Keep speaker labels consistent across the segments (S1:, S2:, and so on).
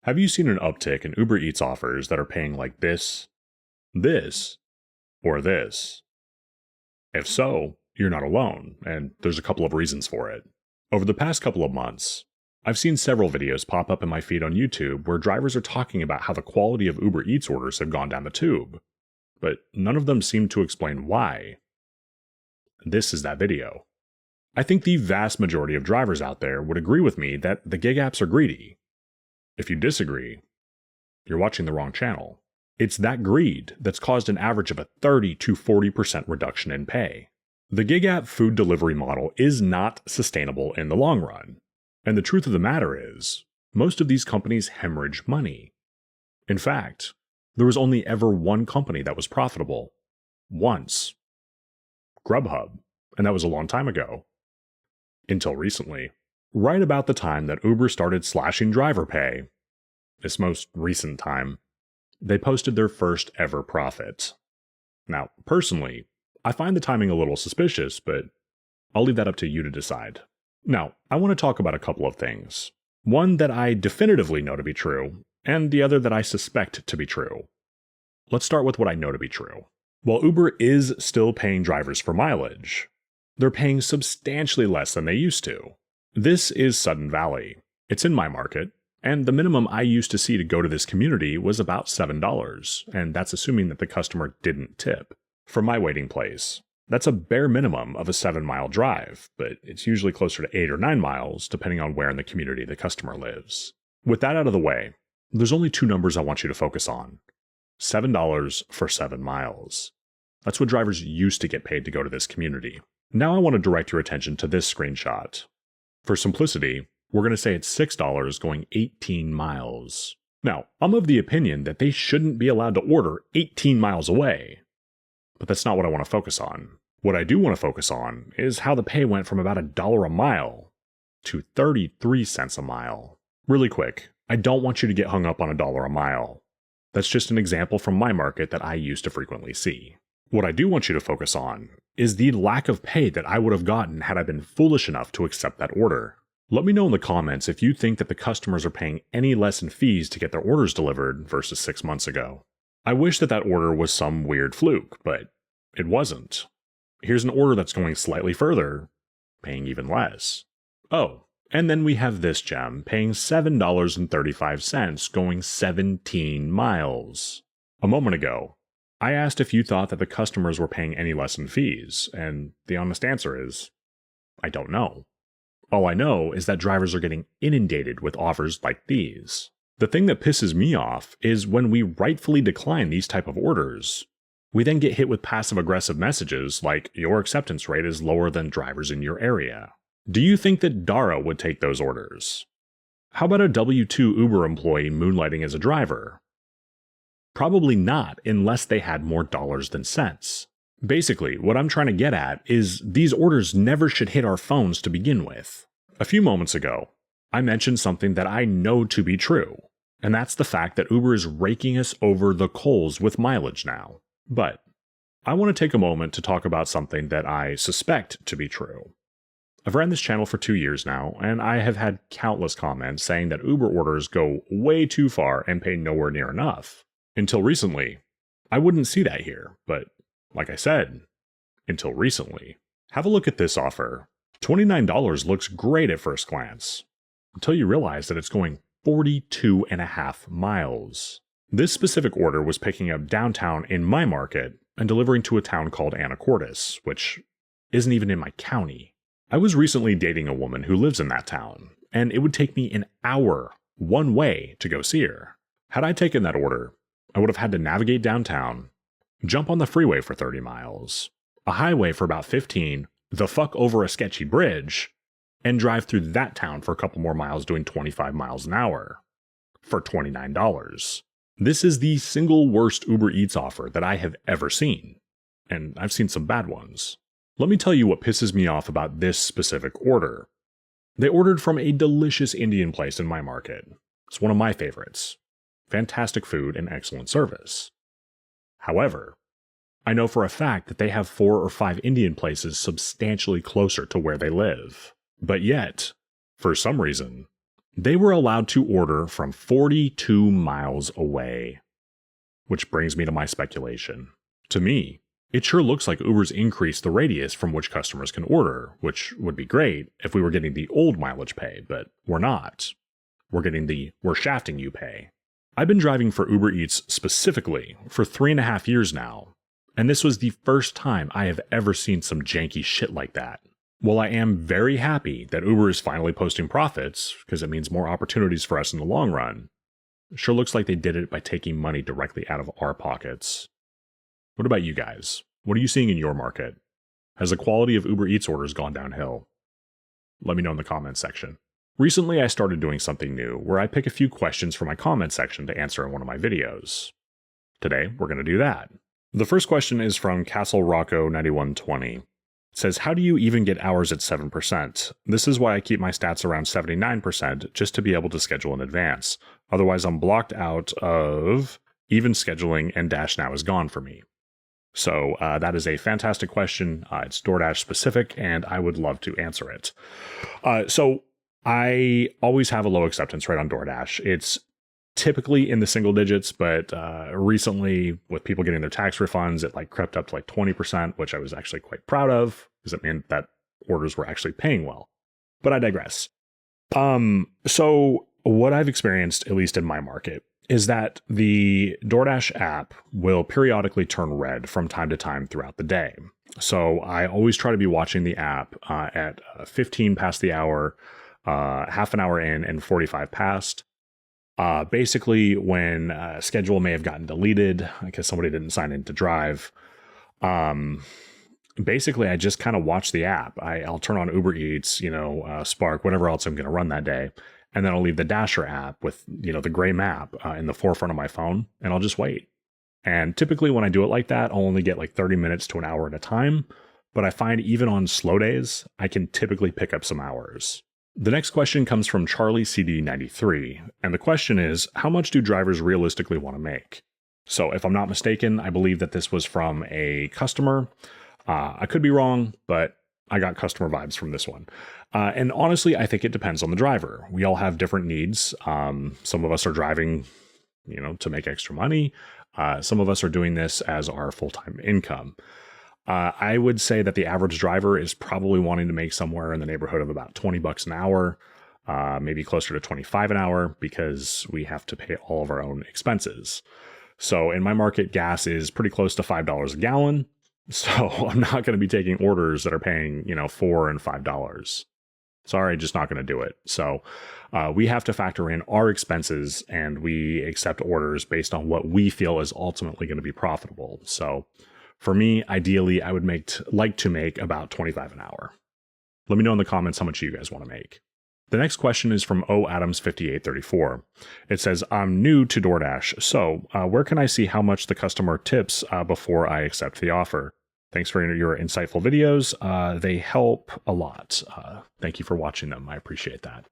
S1: Have you seen an uptick in Uber Eats offers that are paying like this, or this? If so, you're not alone, and there's a couple of reasons for it. Over the past couple of months, I've seen several videos pop up in my feed on YouTube where drivers are talking about how the quality of Uber Eats orders have gone down the tube, but none of them seem to explain why. This is that video. I think the vast majority of drivers out there would agree with me that the gig apps are greedy. If you disagree, you're watching the wrong channel. It's that greed that's caused an average of a 30 to 40% reduction in pay. The gig app food delivery model is not sustainable in the long run. And the truth of the matter is, most of these companies hemorrhage money. In fact, there was only ever one company that was profitable. Once. Grubhub. And that was a long time ago. Until recently. Right about the time that Uber started slashing driver pay, this most recent time, they posted their first ever profit. Now, personally, I find the timing a little suspicious, but I'll leave that up to you to decide. Now, I want to talk about a couple of things. One that I definitively know to be true, and the other that I suspect to be true. Let's start with what I know to be true. While Uber is still paying drivers for mileage, they're paying substantially less than they used to. This is Sudden Valley. It's in my market, and the minimum I used to see to go to this community was about $7, and that's assuming that the customer didn't tip. For my waiting place, that's a bare minimum of a 7-mile drive, but it's usually closer to 8 or 9 miles, depending on where in the community the customer lives. With that out of the way, there's only two numbers I want you to focus on. $7 for 7 miles. That's what drivers used to get paid to go to this community. Now I want to direct your attention to this screenshot. For simplicity, we're going to say it's $6 going 18 miles. Now, I'm of the opinion that they shouldn't be allowed to order 18 miles away. But that's not what I want to focus on. What I do want to focus on is how the pay went from about $1 a mile to 33 cents a mile. Really quick, I don't want you to get hung up on $1 a mile. That's just an example from my market that I used to frequently see. What I do want you to focus on is the lack of pay that I would have gotten had I been foolish enough to accept that order. Let me know in the comments if you think that the customers are paying any less in fees to get their orders delivered versus 6 months ago. I wish that order was some weird fluke, but it wasn't. Here's an order that's going slightly further, paying even less. Oh, and then we have this gem paying $7.35 going 17 miles. A moment ago, I asked if you thought that the customers were paying any less in fees, and the honest answer is, I don't know. All I know is that drivers are getting inundated with offers like these. The thing that pisses me off is when we rightfully decline these type of orders, we then get hit with passive-aggressive messages like your acceptance rate is lower than drivers in your area. Do you think that Dara would take those orders? How about a W-2 Uber employee moonlighting as a driver? Probably not, unless they had more dollars than cents. Basically, what I'm trying to get at is these orders never should hit our phones to begin with. A few moments ago, I mentioned something that I know to be true, and that's the fact that Uber is raking us over the coals with mileage now. But I want to take a moment to talk about something that I suspect to be true. I've ran this channel for 2 years now, and I have had countless comments saying that Uber orders go way too far and pay nowhere near enough. Until recently, I wouldn't see that here, but like I said, until recently. Have a look at this offer. $29 looks great at first glance, until you realize that it's going 42.5 miles. This specific order was picking up downtown in my market and delivering to a town called Anacortes, which isn't even in my county. I was recently dating a woman who lives in that town, and it would take me an hour one way to go see her. Had I taken that order, I would have had to navigate downtown, jump on the freeway for 30 miles, a highway for about 15, the fuck over a sketchy bridge, and drive through that town for a couple more miles doing 25 miles an hour for $29. This is the single worst Uber Eats offer that I have ever seen, and I've seen some bad ones. Let me tell you what pisses me off about this specific order. They ordered from a delicious Indian place in my market. It's one of my favorites. Fantastic food and excellent service. However, I know for a fact that they have 4 or 5 Indian places substantially closer to where they live. But yet, for some reason, They were allowed to order from 42 miles away. Which brings me to my speculation. To me, it sure looks like Uber's increased the radius from which customers can order, which would be great if we were getting the old mileage pay, but we're not. We're getting the we're shafting you pay. I've been driving for Uber Eats specifically for 3.5 years now, and this was the first time I have ever seen some janky shit like that. While I am very happy that Uber is finally posting profits, because it means more opportunities for us in the long run, it sure looks like they did it by taking money directly out of our pockets. What about you guys? What are you seeing in your market? Has the quality of Uber Eats orders gone downhill? Let me know in the comments section. Recently, I started doing something new where I pick a few questions from my comment section to answer in one of my videos. Today, we're going to do that. The first question is from Castle Rocco 9120. It says, how do you even get hours at 7%? This is why I keep my stats around 79% just to be able to schedule in advance. Otherwise, I'm blocked out of even scheduling and Dash Now is gone for me. So that is a fantastic question. It's DoorDash specific, and I would love to answer it. So I always have a low acceptance rate on DoorDash. It's typically in the single digits, but recently with people getting their tax refunds, it like crept up to like 20%, which I was actually quite proud of because it meant that orders were actually paying well. But I digress. So what I've experienced, at least in my market, is that the DoorDash app will periodically turn red from time to time throughout the day. So I always try to be watching the app at 15 past the hour, half an hour in, and 45 past. Basically, when a schedule may have gotten deleted because somebody didn't sign in to drive. Basically, I just kind of watch the app. I'll turn on Uber Eats, Spark, whatever else I'm going to run that day. And then I'll leave the Dasher app with, the gray map in the forefront of my phone, and I'll just wait. And typically when I do it like that, I'll only get like 30 minutes to an hour at a time. But I find even on slow days, I can typically pick up some hours. The next question comes from Charlie CD93. And the question is, how much do drivers realistically want to make? So if I'm not mistaken, I believe that this was from a customer. I could be wrong, but I got customer vibes from this one. And honestly, I think it depends on the driver. We all have different needs. Some of us are driving, to make extra money. Some of us are doing this as our full-time income. I would say that the average driver is probably wanting to make somewhere in the neighborhood of about $20 an hour, maybe closer to 25 an hour, because we have to pay all of our own expenses. So in my market, gas is pretty close to $5 a gallon. So I'm not going to be taking orders that are paying, $4 and $5. Sorry, just not going to do it. So we have to factor in our expenses, and we accept orders based on what we feel is ultimately going to be profitable. So for me, ideally, I would like to make about 25 an hour. Let me know in the comments how much you guys want to make. The next question is from OAdams5834. It says, I'm new to DoorDash, so where can I see how much the customer tips before I accept the offer? Thanks for your insightful videos. They help a lot. Thank you for watching them. I appreciate that.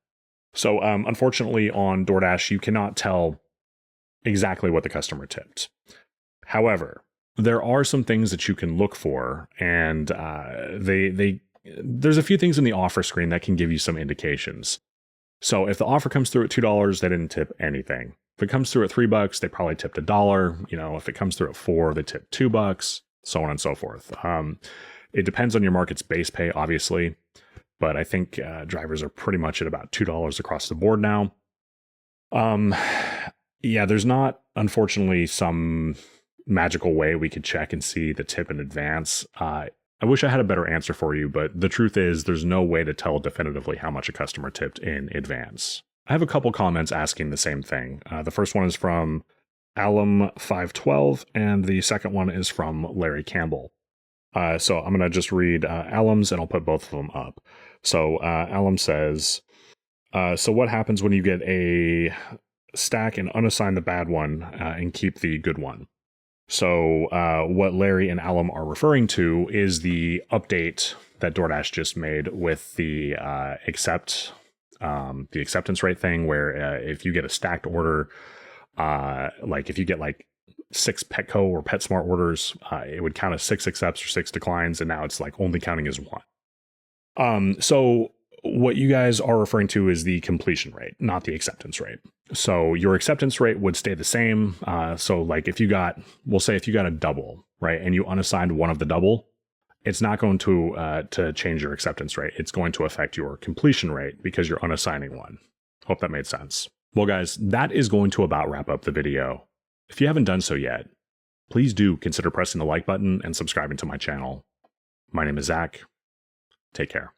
S1: So unfortunately on DoorDash, you cannot tell exactly what the customer tipped. However, there are some things that you can look for, and there's a few things in the offer screen that can give you some indications. So if the offer comes through at $2, they didn't tip anything. If it comes through at $3, they probably tipped $1. If it comes through at $4, they tipped $2, so on and so forth. It depends on your market's base pay, obviously, but I think drivers are pretty much at about $2 across the board now. Yeah, there's not, unfortunately, some magical way we could check and see the tip in advance. I wish I had a better answer for you, but the truth is there's no way to tell definitively how much a customer tipped in advance. I have a couple comments asking the same thing. The first one is from Alum512, and the second one is from Larry Campbell. So I'm going to just read Alum's, and I'll put both of them up. So Alum says, so what happens when you get a stack and unassign the bad one and keep the good one? So what Larry and Alum are referring to is the update that DoorDash just made with the acceptance rate thing, where if you get a stacked order, like if you get like 6 Petco or PetSmart orders, it would count as 6 accepts or 6 declines, and now it's like only counting as 1. So What you guys are referring to is the completion rate, not the acceptance rate. So your acceptance rate would stay the same. So like if you got, we'll say if you got a double, right, and you unassigned one of the double, it's not going to change your acceptance rate. It's going to affect your completion rate because you're unassigning one. Hope that made sense. Well, guys, that is going to about wrap up the video. If you haven't done so yet, please do consider pressing the like button and subscribing to my channel. My name is Zach. Take care.